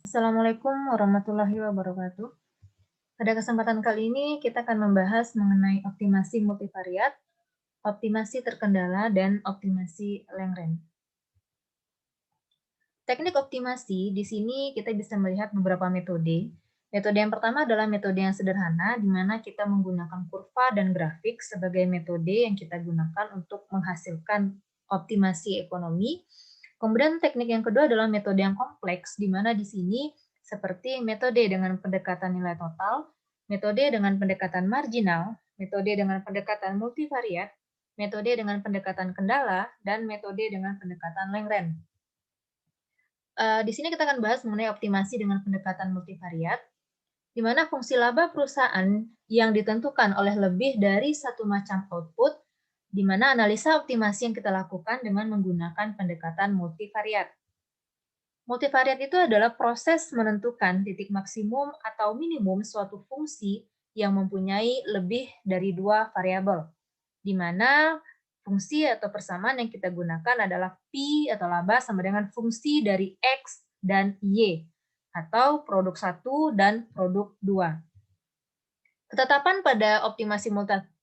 Assalamualaikum warahmatullahi wabarakatuh. Pada kesempatan kali ini kita akan membahas mengenai optimasi multivariat, optimasi terkendala, dan optimasi Lagrange. Teknik optimasi di sini kita bisa melihat beberapa metode. Metode yang pertama adalah metode yang sederhana, di mana kita menggunakan kurva dan grafik sebagai metode yang kita gunakan untuk menghasilkan optimasi ekonomi. Kemudian teknik yang kedua adalah metode yang kompleks, di mana di sini seperti metode dengan pendekatan nilai total, metode dengan pendekatan marginal, metode dengan pendekatan multivariat, metode dengan pendekatan kendala, dan metode dengan pendekatan Lagrange. Di sini kita akan bahas mengenai optimasi dengan pendekatan multivariat, di mana fungsi laba perusahaan yang ditentukan oleh lebih dari satu macam output, di mana analisa optimasi yang kita lakukan dengan menggunakan pendekatan multivariat. Multivariat itu adalah proses menentukan titik maksimum atau minimum suatu fungsi yang mempunyai lebih dari dua variabel, di mana fungsi atau persamaan yang kita gunakan adalah Pi atau laba sama dengan fungsi dari X dan Y, atau produk 1 dan produk 2. Ketetapan pada optimasi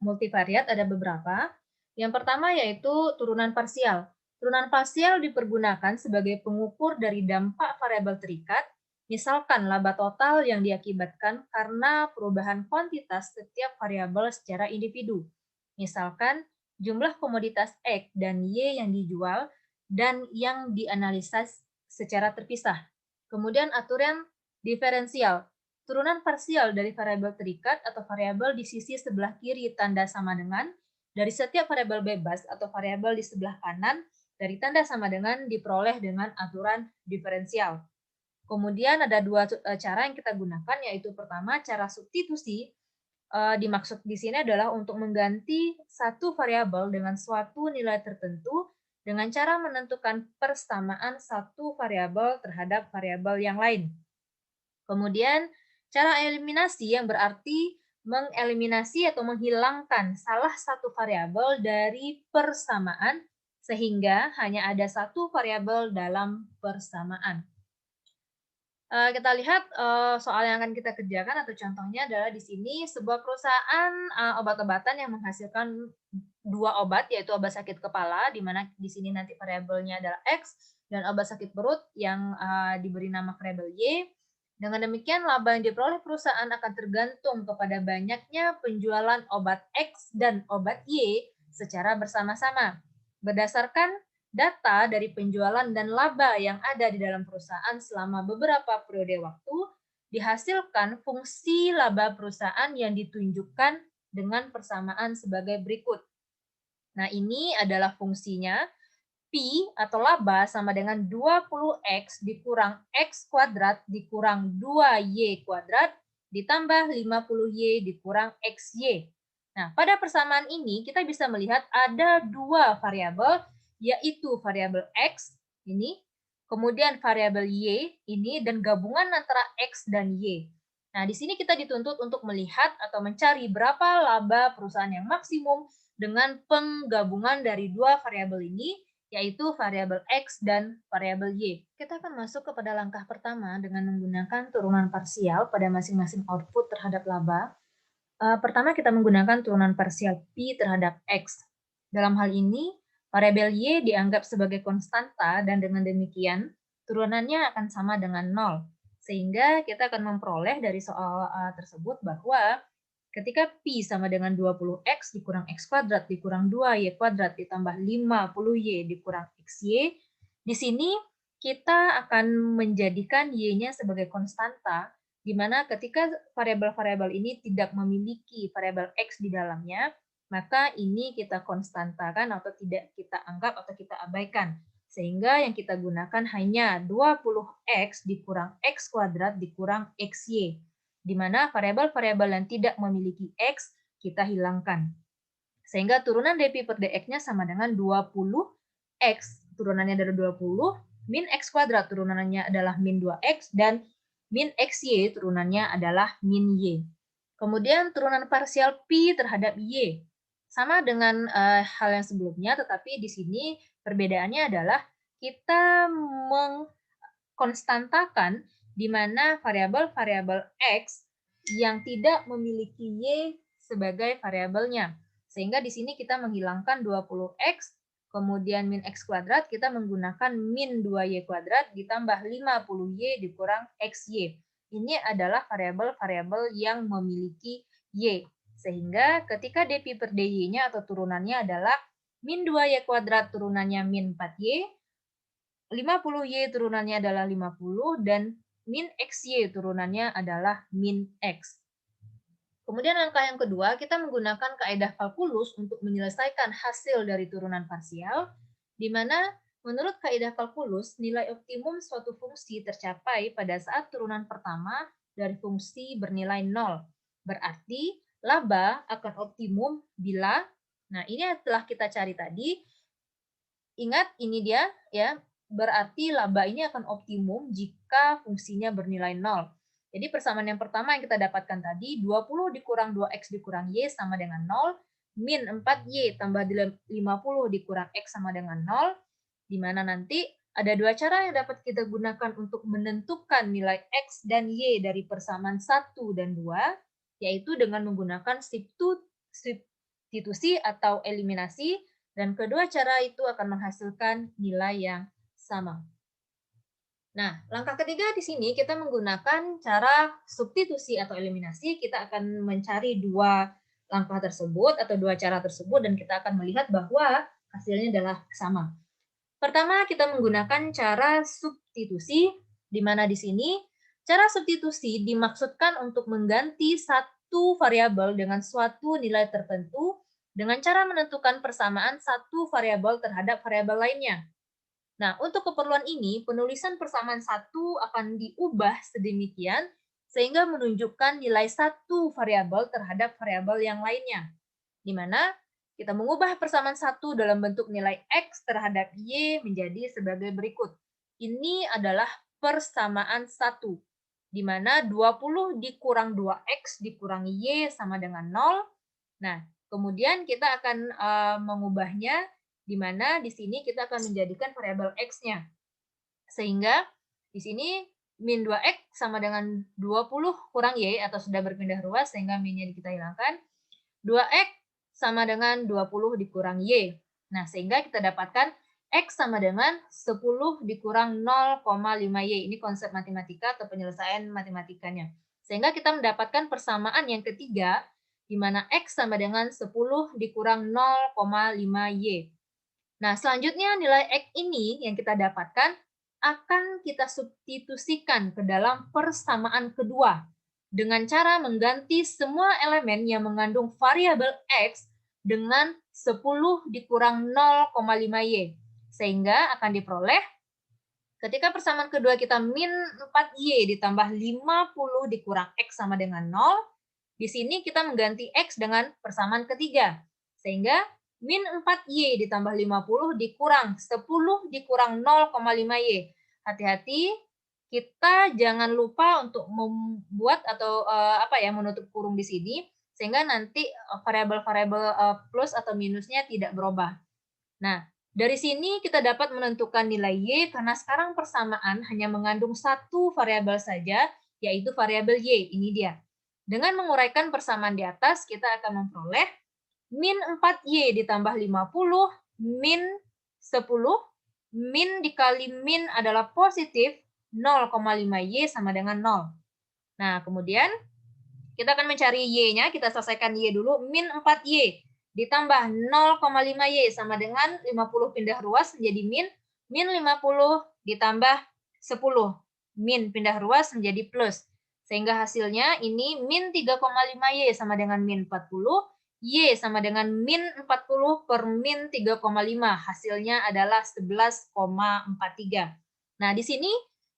multivariat ada beberapa. Yang pertama yaitu turunan parsial. Turunan parsial dipergunakan sebagai pengukur dari dampak variabel terikat, misalkan laba total yang diakibatkan karena perubahan kuantitas setiap variabel secara individu. Misalkan jumlah komoditas X dan Y yang dijual dan yang dianalisa secara terpisah. Kemudian aturan diferensial. Turunan parsial dari variabel terikat atau variabel di sisi sebelah kiri tanda sama dengan dari setiap variabel bebas atau variabel di sebelah kanan dari tanda sama dengan diperoleh dengan aturan diferensial. Kemudian ada dua cara yang kita gunakan, yaitu pertama cara substitusi. Dimaksud di sini adalah untuk mengganti satu variabel dengan suatu nilai tertentu dengan cara menentukan persamaan satu variabel terhadap variabel yang lain. Kemudian cara eliminasi yang berarti mengeliminasi atau menghilangkan salah satu variabel dari persamaan sehingga hanya ada satu variabel dalam persamaan. Kita lihat soal yang akan kita kerjakan atau contohnya adalah di sini sebuah perusahaan obat-obatan yang menghasilkan dua obat, yaitu obat sakit kepala, di mana di sini nanti variabelnya adalah X, dan obat sakit perut yang diberi nama variabel Y. Dengan demikian, laba yang diperoleh perusahaan akan tergantung kepada banyaknya penjualan obat X dan obat Y secara bersama-sama. Berdasarkan data dari penjualan dan laba yang ada di dalam perusahaan selama beberapa periode waktu, dihasilkan fungsi laba perusahaan yang ditunjukkan dengan persamaan sebagai berikut. Nah, ini adalah fungsinya. Pi atau laba sama dengan 20X dikurang X kuadrat dikurang 2Y kuadrat ditambah 50Y dikurang XY. Nah, pada persamaan ini kita bisa melihat ada dua variabel, yaitu variabel X ini, kemudian variabel Y ini, dan gabungan antara X dan Y. Nah, di sini kita dituntut untuk melihat atau mencari berapa laba perusahaan yang maksimum dengan penggabungan dari dua variabel ini, yaitu variabel X dan variabel Y. Kita akan masuk kepada langkah pertama dengan menggunakan turunan parsial pada masing-masing output terhadap laba. Pertama kita menggunakan turunan parsial Pi terhadap X. Dalam hal ini, variabel Y dianggap sebagai konstanta dan dengan demikian turunannya akan sama dengan 0. Sehingga kita akan memperoleh dari soal tersebut bahwa ketika Pi sama dengan 20X dikurang X kuadrat dikurang 2Y kuadrat ditambah 50Y dikurang XY, di sini kita akan menjadikan Y-nya sebagai konstanta, di mana ketika variabel-variabel ini tidak memiliki variabel X di dalamnya, maka ini kita konstantakan atau tidak kita anggap atau kita abaikan. Sehingga yang kita gunakan hanya 20X dikurang X kuadrat dikurang XY, di mana variabel-variabel yang tidak memiliki X kita hilangkan. Sehingga turunan dP per dx-nya sama dengan 20X, turunannya adalah 20, min X kuadrat turunannya adalah min 2X, dan min XY turunannya adalah min Y. Kemudian turunan parsial Pi terhadap Y. Sama dengan hal yang sebelumnya, tetapi di sini perbedaannya adalah kita mengkonstantakan di mana variabel-variabel X yang tidak memiliki Y sebagai variabelnya. Sehingga di sini kita menghilangkan 20X, kemudian min X kuadrat, kita menggunakan min 2Y kuadrat ditambah 50Y dikurang XY. Ini adalah variabel-variabel yang memiliki Y. Sehingga ketika dP per dy-nya atau turunannya adalah min 2Y kuadrat turunannya min 4Y, 50Y turunannya adalah 50, dan min XY turunannya adalah min X. Kemudian langkah yang kedua, kita menggunakan kaidah kalkulus untuk menyelesaikan hasil dari turunan parsial, di mana menurut kaidah kalkulus, nilai optimum suatu fungsi tercapai pada saat turunan pertama dari fungsi bernilai 0. Berarti laba akan optimum bila, nah ini telah kita cari tadi, ingat ini dia ya, berarti laba ini akan optimum jika fungsinya bernilai 0. Jadi persamaan yang pertama yang kita dapatkan tadi, 20 dikurang 2X dikurang Y sama dengan 0, min 4Y tambah 50 dikurang X sama dengan 0, di mana nanti ada dua cara yang dapat kita gunakan untuk menentukan nilai X dan Y dari persamaan 1 dan 2, yaitu dengan menggunakan substitusi atau eliminasi, dan kedua cara itu akan menghasilkan nilai yang sama. Nah, langkah ketiga di sini kita menggunakan cara substitusi atau eliminasi. Kita akan mencari dua langkah tersebut atau dua cara tersebut dan kita akan melihat bahwa hasilnya adalah sama. Pertama, kita menggunakan cara substitusi, di mana di sini cara substitusi dimaksudkan untuk mengganti satu variabel dengan suatu nilai tertentu dengan cara menentukan persamaan satu variabel terhadap variabel lainnya. Nah, untuk keperluan ini, penulisan persamaan satu akan diubah sedemikian sehingga menunjukkan nilai satu variabel terhadap variabel yang lainnya, di mana kita mengubah persamaan satu dalam bentuk nilai X terhadap Y menjadi sebagai berikut. Ini adalah persamaan satu, di mana 20 dikurang 2X dikurang Y sama dengan 0. Nah, kemudian kita akan mengubahnya, di mana di sini kita akan menjadikan variabel X-nya. Sehingga di sini min 2X sama dengan 20 kurang Y atau sudah berpindah ruas sehingga min-nya kita hilangkan. 2X sama dengan 20 dikurang Y. Nah, sehingga kita dapatkan X sama dengan 10 dikurang 0,5Y. Ini konsep matematika atau penyelesaian matematikanya. Sehingga kita mendapatkan persamaan yang ketiga, di mana X sama dengan 10 dikurang 0,5Y. Nah, selanjutnya nilai X ini yang kita dapatkan akan kita substitusikan ke dalam persamaan kedua dengan cara mengganti semua elemen yang mengandung variabel X dengan 10 dikurang 0,5Y. Sehingga akan diperoleh ketika persamaan kedua kita min 4Y ditambah 50 dikurang X sama dengan 0, di sini kita mengganti X dengan persamaan ketiga. Sehingga min 4Y ditambah 50 dikurang 10 dikurang 0,5Y. Hati-hati, kita jangan lupa untuk membuat atau menutup kurung di sini, sehingga nanti variabel-variabel plus atau minusnya tidak berubah. Nah, dari sini kita dapat menentukan nilai Y karena sekarang persamaan hanya mengandung satu variabel saja, yaitu variabel Y. Ini dia. Dengan menguraikan persamaan di atas, kita akan memperoleh min 4Y ditambah 50, min 10, min dikali min adalah positif 0,5Y sama dengan 0. Nah, kemudian kita akan mencari Y-nya, kita selesaikan Y dulu, min 4Y ditambah 0,5Y sama dengan 50 pindah ruas menjadi min 50 ditambah 10, min pindah ruas menjadi plus. Sehingga hasilnya ini min 3,5Y sama dengan min 40, Y sama dengan min 40 per min 3,5. Hasilnya adalah 11,43. Nah, di sini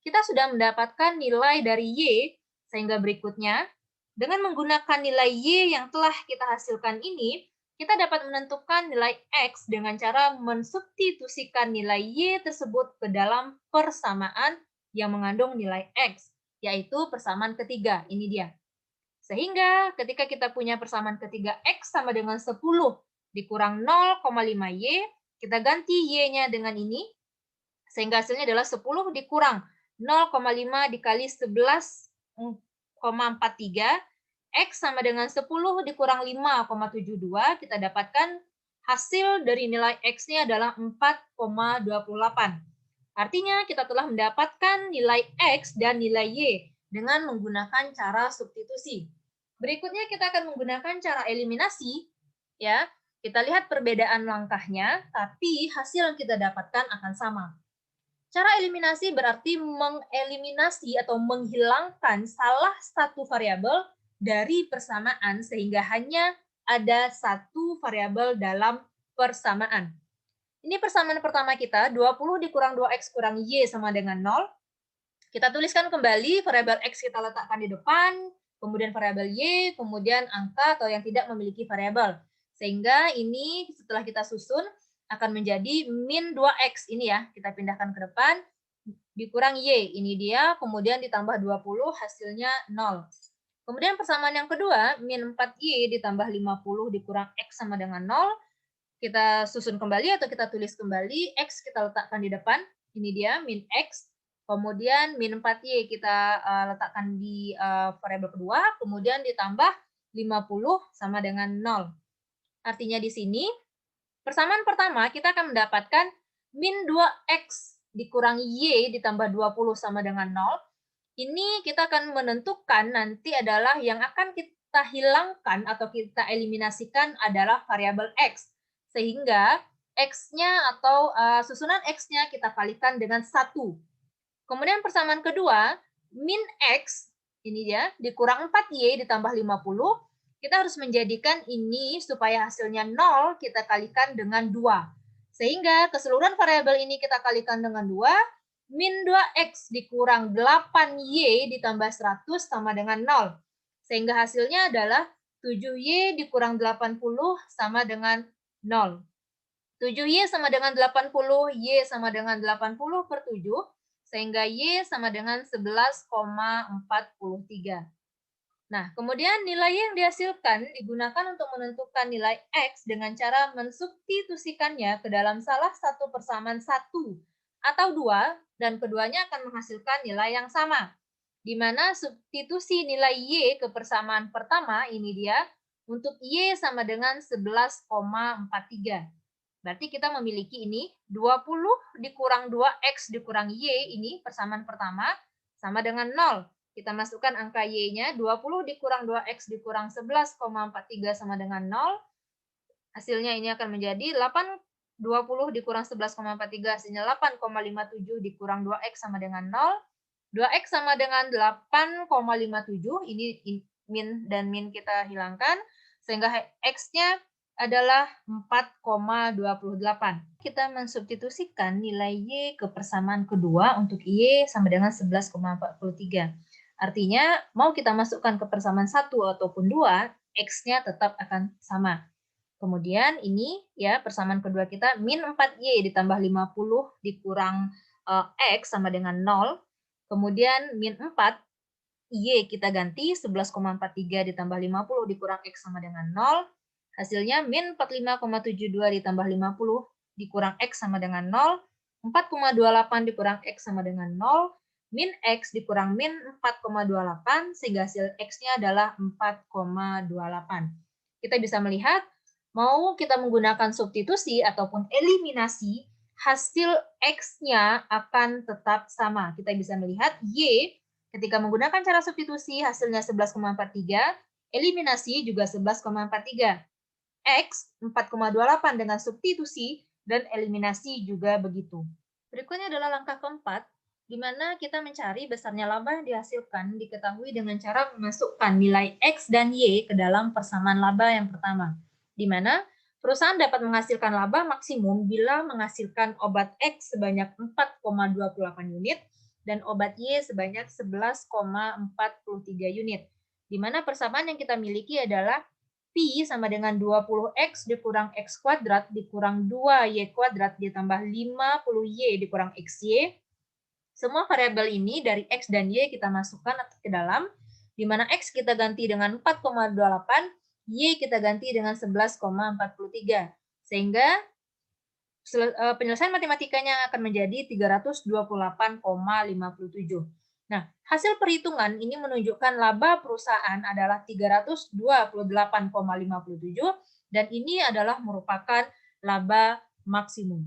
kita sudah mendapatkan nilai dari Y, sehingga berikutnya, dengan menggunakan nilai Y yang telah kita hasilkan ini, kita dapat menentukan nilai X dengan cara mensubstitusikan nilai Y tersebut ke dalam persamaan yang mengandung nilai X, yaitu persamaan ketiga. Ini dia. Sehingga ketika kita punya persamaan ketiga X sama dengan 10 dikurang 0,5Y, kita ganti Y-nya dengan ini, sehingga hasilnya adalah 10 dikurang 0,5 dikali 11,43, X sama dengan 10 dikurang 5,72, kita dapatkan hasil dari nilai X-nya adalah 4,28. Artinya kita telah mendapatkan nilai X dan nilai Y dengan menggunakan cara substitusi. Berikutnya kita akan menggunakan cara eliminasi. Ya, kita lihat perbedaan langkahnya, tapi hasil yang kita dapatkan akan sama. Cara eliminasi berarti mengeliminasi atau menghilangkan salah satu variabel dari persamaan sehingga hanya ada satu variabel dalam persamaan. Ini persamaan pertama kita, 20 dikurang 2X kurang Y sama dengan 0. Kita tuliskan kembali, variabel X kita letakkan di depan, kemudian variabel Y, kemudian angka atau yang tidak memiliki variabel. Sehingga ini setelah kita susun akan menjadi min 2X. Ini ya, kita pindahkan ke depan, dikurang Y. Ini dia, kemudian ditambah 20, hasilnya 0. Kemudian persamaan yang kedua, min 4Y ditambah 50 dikurang X sama dengan 0. Kita susun kembali atau kita tulis kembali, X kita letakkan di depan, ini dia, min X. Kemudian min 4Y kita letakkan di variabel kedua, kemudian ditambah 50 sama dengan 0. Artinya di sini, persamaan pertama kita akan mendapatkan min 2X dikurang Y ditambah 20 sama dengan 0. Ini kita akan menentukan nanti adalah yang akan kita hilangkan atau kita eliminasikan adalah variabel X. Sehingga X-nya atau susunan X-nya kita kalikan dengan 1. Kemudian persamaan kedua, min X, ini dia, dikurang 4Y ditambah 50, kita harus menjadikan ini supaya hasilnya 0, kita kalikan dengan 2. Sehingga keseluruhan variabel ini kita kalikan dengan 2, min 2X dikurang 8Y ditambah 100 sama dengan 0. Sehingga hasilnya adalah 7Y dikurang 80 sama dengan 0. 7Y sama dengan 80, Y sama dengan 80 per 7, sehingga Y sama dengan 11,43. Nah, kemudian nilai yang dihasilkan digunakan untuk menentukan nilai X dengan cara mensubstitusikannya ke dalam salah satu persamaan 1 atau 2, dan keduanya akan menghasilkan nilai yang sama. Di mana substitusi nilai Y ke persamaan pertama, ini dia, untuk Y sama dengan 11,43. Berarti kita memiliki ini 20 dikurang 2X dikurang Y, ini persamaan pertama, sama dengan 0. Kita masukkan angka Y-nya, 20 dikurang 2X dikurang 11,43 sama dengan 0. Hasilnya ini akan menjadi 20 dikurang 11,43, hasilnya 8,57 dikurang 2X sama dengan 0. 2X sama dengan 8,57, ini min dan min kita hilangkan, sehingga X-nya adalah 4,28. Kita mensubstitusikan nilai Y ke persamaan kedua untuk Y sama dengan 11,43. Artinya, mau kita masukkan ke persamaan 1 ataupun 2, X-nya tetap akan sama. Kemudian ini ya persamaan kedua kita, min 4Y ditambah 50 dikurang X sama dengan 0. Kemudian min 4, Y kita ganti, 11,43 ditambah 50 dikurang X sama dengan 0. Hasilnya min 45,72 ditambah 50 dikurang X sama dengan 0. 4,28 dikurang X sama dengan 0. Min X dikurang min 4,28, sehingga hasil X-nya adalah 4,28. Kita bisa melihat, mau kita menggunakan substitusi ataupun eliminasi, hasil X-nya akan tetap sama. Kita bisa melihat Y, ketika menggunakan cara substitusi, hasilnya 11,43, eliminasi juga 11,43. X 4,28 dengan substitusi, dan eliminasi juga begitu. Berikutnya adalah langkah keempat, di mana kita mencari besarnya laba yang dihasilkan diketahui dengan cara memasukkan nilai X dan Y ke dalam persamaan laba yang pertama, di mana perusahaan dapat menghasilkan laba maksimum bila menghasilkan obat X sebanyak 4,28 unit dan obat Y sebanyak 11,43 unit, di mana persamaan yang kita miliki adalah Pi sama dengan 20X dikurang X kuadrat dikurang 2Y kuadrat ditambah 50Y dikurang XY. Semua variabel ini dari X dan Y kita masukkan ke dalam, di mana X kita ganti dengan 4,28, Y kita ganti dengan 11,43. Sehingga penyelesaian matematikanya akan menjadi 328,57. Nah, hasil perhitungan ini menunjukkan laba perusahaan adalah 328,57 dan ini adalah merupakan laba maksimum.